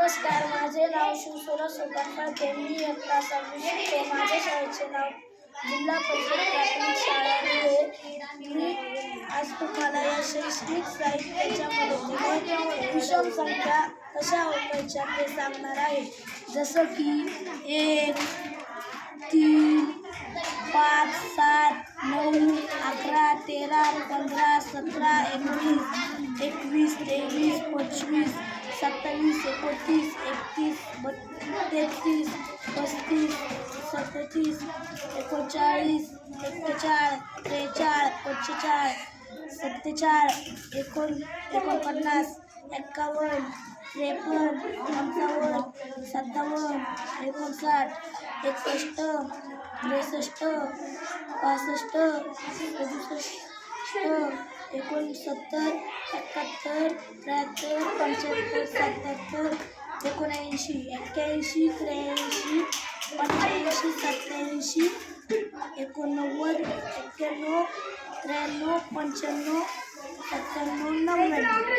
नमस्कार, माझे नाव शिवसुरज सोपानफळके. मी इयत्ता 6वी शिकतो. माझ्या शाळेचे नाव जिल्हा परिषद प्राथमिक शाळा आहे. मी आज तुम्हाला या शैक्षणिक साहित्याच्या मदतीने विषम संख्या कशा ओळखायच्या ते सांगणार आहे. जसं की 1, 3, 5, 7, 9, 11, 13, 15, 17, 19, 21, 23, 25, 27, 29, 31, 33, 35, 37, 39, 41, 43, 44, 47, 49, 51, 53, 55, 57, 59, 61, 63, 65, 67, 69, 71, 73, 75, 77, 79, 81, 83, 85, 87, 89, 91, 93, 95, 97, 99.